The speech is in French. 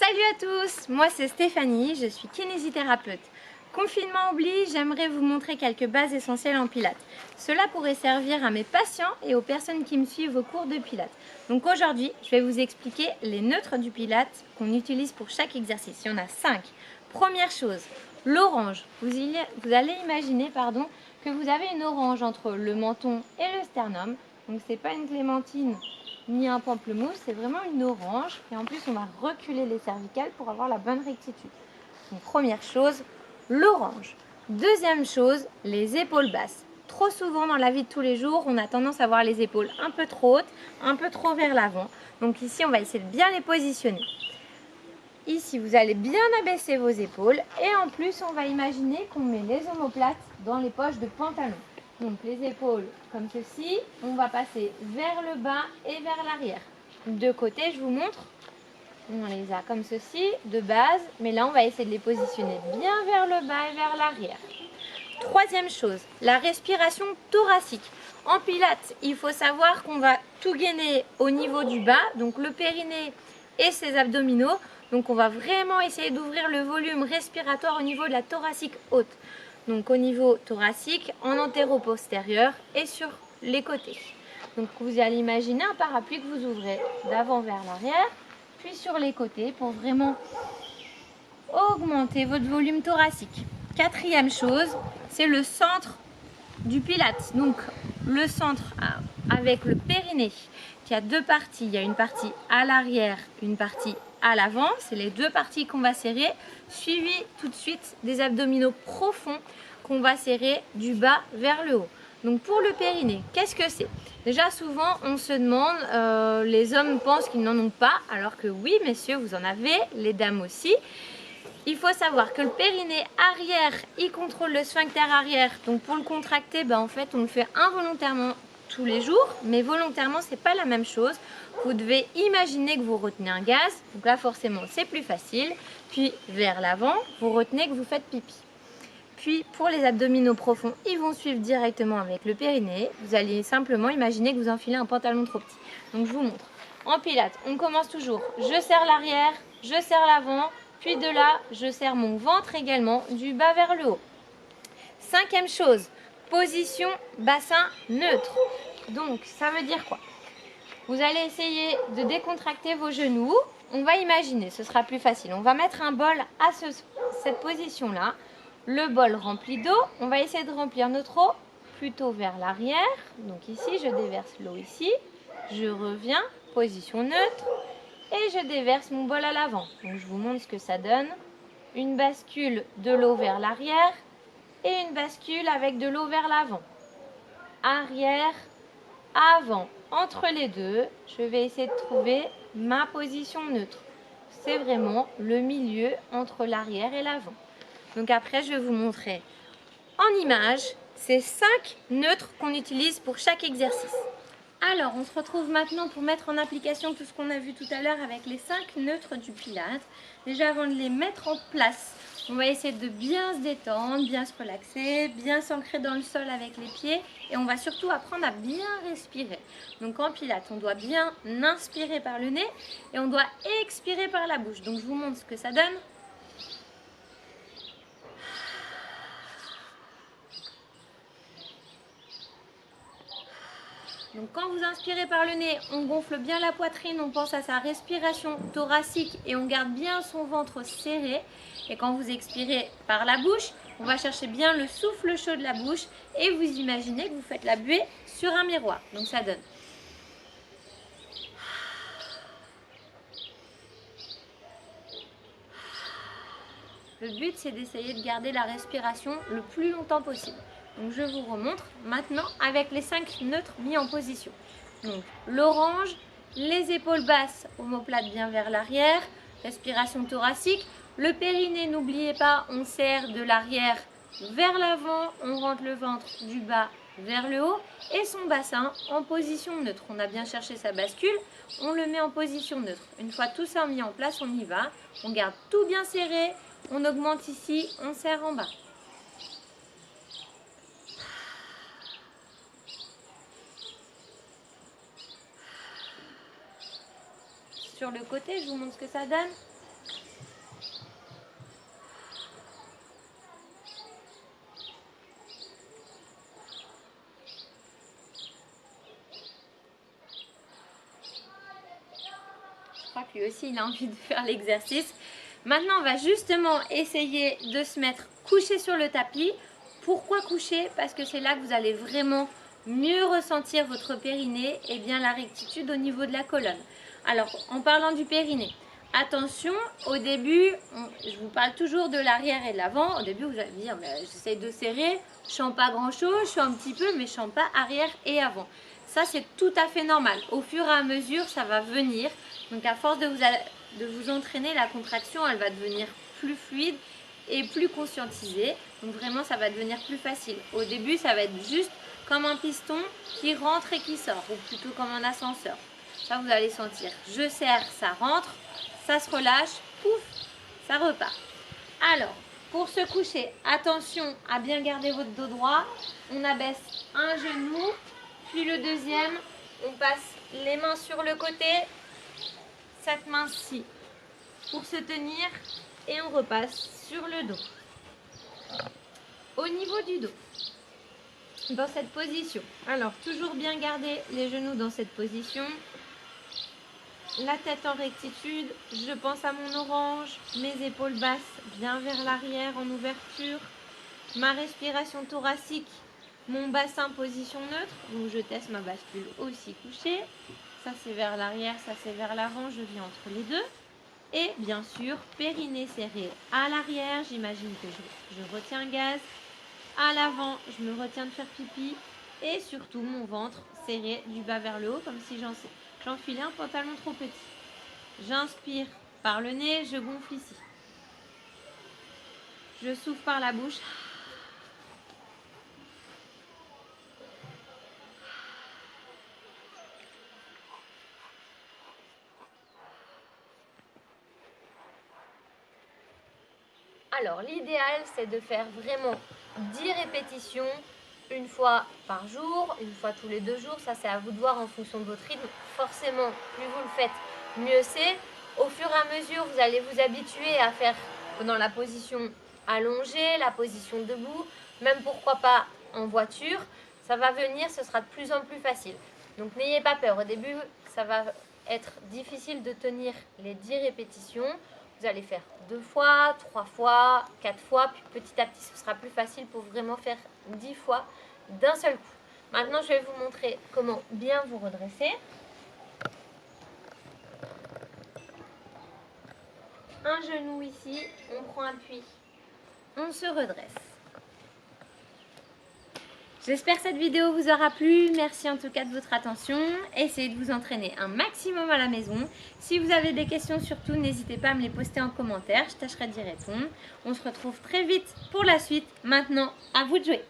Salut à tous, moi c'est Stéphanie, je suis kinésithérapeute. Confinement oblige, j'aimerais vous montrer quelques bases essentielles en pilates. Cela pourrait servir à mes patients et aux personnes qui me suivent au cours de pilates. Donc aujourd'hui, je vais vous expliquer les neutres du pilates qu'on utilise pour chaque exercice. Il y en a 5. Première chose, l'orange. Vous allez imaginer que vous avez une orange entre le menton et le sternum. Donc c'est pas une clémentine ni un pamplemousse, c'est vraiment une orange. Et en plus, on va reculer les cervicales pour avoir la bonne rectitude. Donc première chose, l'orange. Deuxième chose, les épaules basses. Trop souvent dans la vie de tous les jours, on a tendance à avoir les épaules un peu trop hautes, un peu trop vers l'avant. Donc ici, on va essayer de bien les positionner. Ici, vous allez bien abaisser vos épaules. Et en plus, on va imaginer qu'on met les omoplates dans les poches de pantalon. Donc les épaules comme ceci, on va passer vers le bas et vers l'arrière. De côté, je vous montre. On les a comme ceci, de base, mais là on va essayer de les positionner bien vers le bas et vers l'arrière. Troisième chose, la respiration thoracique. En pilates, il faut savoir qu'on va tout gainer au niveau du bas, donc le périnée et ses abdominaux. Donc on va vraiment essayer d'ouvrir le volume respiratoire au niveau de la thoracique haute. Donc au niveau thoracique, en antéro-postérieur et sur les côtés. Donc vous allez imaginer un parapluie que vous ouvrez d'avant vers l'arrière, puis sur les côtés pour vraiment augmenter votre volume thoracique. Quatrième chose, c'est le centre du pilates. Donc le centre avec le périnée qui a deux parties. Il y a une partie à l'arrière, une partie à l'avant. C'est les deux parties qu'on va serrer, suivi tout de suite des abdominaux profonds qu'on va serrer du bas vers le haut. Donc pour le périnée, qu'est-ce que c'est? Déjà souvent on se demande, les hommes pensent qu'ils n'en ont pas, alors que oui messieurs vous en avez, les dames aussi. Il faut savoir que le périnée arrière, il contrôle le sphincter arrière. Donc pour le contracter, en fait, on le fait involontairement tous les jours, mais volontairement, c'est pas la même chose. Vous devez imaginer que vous retenez un gaz. Donc là, forcément, c'est plus facile. Puis vers l'avant, vous retenez que vous faites pipi. Puis pour les abdominaux profonds, ils vont suivre directement avec le périnée. Vous allez simplement imaginer que vous enfilez un pantalon trop petit. Donc je vous montre. En pilates, on commence toujours. Je serre l'arrière, je serre l'avant. Puis de là, je serre mon ventre également, du bas vers le haut. Cinquième chose, position bassin neutre. Donc, ça veut dire quoi? Vous allez essayer de décontracter vos genoux. On va imaginer, ce sera plus facile. On va mettre un bol à cette position-là. Le bol rempli d'eau. On va essayer de remplir notre eau plutôt vers l'arrière. Donc ici, je déverse l'eau ici. Je reviens, position neutre. Et je déverse mon bol à l'avant. Donc je vous montre ce que ça donne. Une bascule de l'eau vers l'arrière et une bascule avec de l'eau vers l'avant. Arrière, avant. Entre les deux, je vais essayer de trouver ma position neutre. C'est vraiment le milieu entre l'arrière et l'avant. Donc après, je vais vous montrer en image ces 5 neutres qu'on utilise pour chaque exercice. Alors, on se retrouve maintenant pour mettre en application tout ce qu'on a vu tout à l'heure avec les 5 neutres du pilates. Déjà, avant de les mettre en place, on va essayer de bien se détendre, bien se relaxer, bien s'ancrer dans le sol avec les pieds. Et on va surtout apprendre à bien respirer. Donc en pilates, on doit bien inspirer par le nez et on doit expirer par la bouche. Donc je vous montre ce que ça donne. Donc quand vous inspirez par le nez, on gonfle bien la poitrine, on pense à sa respiration thoracique et on garde bien son ventre serré. Et quand vous expirez par la bouche, on va chercher bien le souffle chaud de la bouche et vous imaginez que vous faites la buée sur un miroir. Donc ça donne. Le but, c'est d'essayer de garder la respiration le plus longtemps possible. Donc je vous remontre maintenant avec les 5 neutres mis en position. Donc l'orange, les épaules basses, omoplate bien vers l'arrière, respiration thoracique. Le périnée, n'oubliez pas, on serre de l'arrière vers l'avant, on rentre le ventre du bas vers le haut et son bassin en position neutre. On a bien cherché sa bascule, on le met en position neutre. Une fois tout ça mis en place, on y va. On garde tout bien serré, on augmente ici, on serre en bas. Sur le côté, je vous montre ce que ça donne. Je crois que lui aussi, il a envie de faire l'exercice. Maintenant, on va justement essayer de se mettre couché sur le tapis. Pourquoi coucher? Parce que c'est là que vous allez vraiment mieux ressentir votre périnée et bien la rectitude au niveau de la colonne. Alors, en parlant du périnée, attention, au début, je vous parle toujours de l'arrière et de l'avant. Au début, vous allez me dire, j'essaie de serrer, je sens pas grand-chose, je sens un petit peu, mais je sens pas arrière et avant. Ça, c'est tout à fait normal. Au fur et à mesure, ça va venir. Donc, à force de vous entraîner, la contraction, elle va devenir plus fluide et plus conscientisée. Donc, vraiment, ça va devenir plus facile. Au début, ça va être juste comme un piston qui rentre et qui sort, ou plutôt comme un ascenseur. Ça, vous allez sentir. Je serre, ça rentre, ça se relâche, pouf, ça repart. Alors, pour se coucher, attention à bien garder votre dos droit. On abaisse un genou, puis le deuxième. On passe les mains sur le côté, cette main-ci pour se tenir et on repasse sur le dos. Au niveau du dos, dans cette position, alors toujours bien garder les genoux dans cette position, la tête en rectitude, je pense à mon orange, mes épaules basses bien vers l'arrière en ouverture, ma respiration thoracique, mon bassin position neutre, donc je teste ma bascule aussi couchée, ça c'est vers l'arrière, ça c'est vers l'avant, je viens entre les deux. Et bien sûr, périnée serré à l'arrière, j'imagine que je retiens gaz. À l'avant, je me retiens de faire pipi. Et surtout, mon ventre serré du bas vers le haut, comme si j'enfilais un pantalon trop petit. J'inspire par le nez, je gonfle ici. Je souffle par la bouche. Alors, l'idéal, c'est de faire vraiment 10 répétitions, une fois par jour, une fois tous les 2 jours. Ça, c'est à vous de voir en fonction de votre rythme. Forcément, plus vous le faites, mieux c'est. Au fur et à mesure, vous allez vous habituer à faire dans la position allongée, la position debout, même pourquoi pas en voiture. Ça va venir, ce sera de plus en plus facile. Donc, n'ayez pas peur. Au début, ça va être difficile de tenir les 10 répétitions. Vous allez faire 2 fois, 3 fois, 4 fois, puis petit à petit ce sera plus facile pour vraiment faire 10 fois d'un seul coup. Maintenant je vais vous montrer comment bien vous redresser. Un genou ici, on prend appui, on se redresse. J'espère que cette vidéo vous aura plu. Merci en tout cas de votre attention. Essayez de vous entraîner un maximum à la maison. Si vous avez des questions, surtout, n'hésitez pas à me les poster en commentaire. Je tâcherai d'y répondre. On se retrouve très vite pour la suite. Maintenant, à vous de jouer.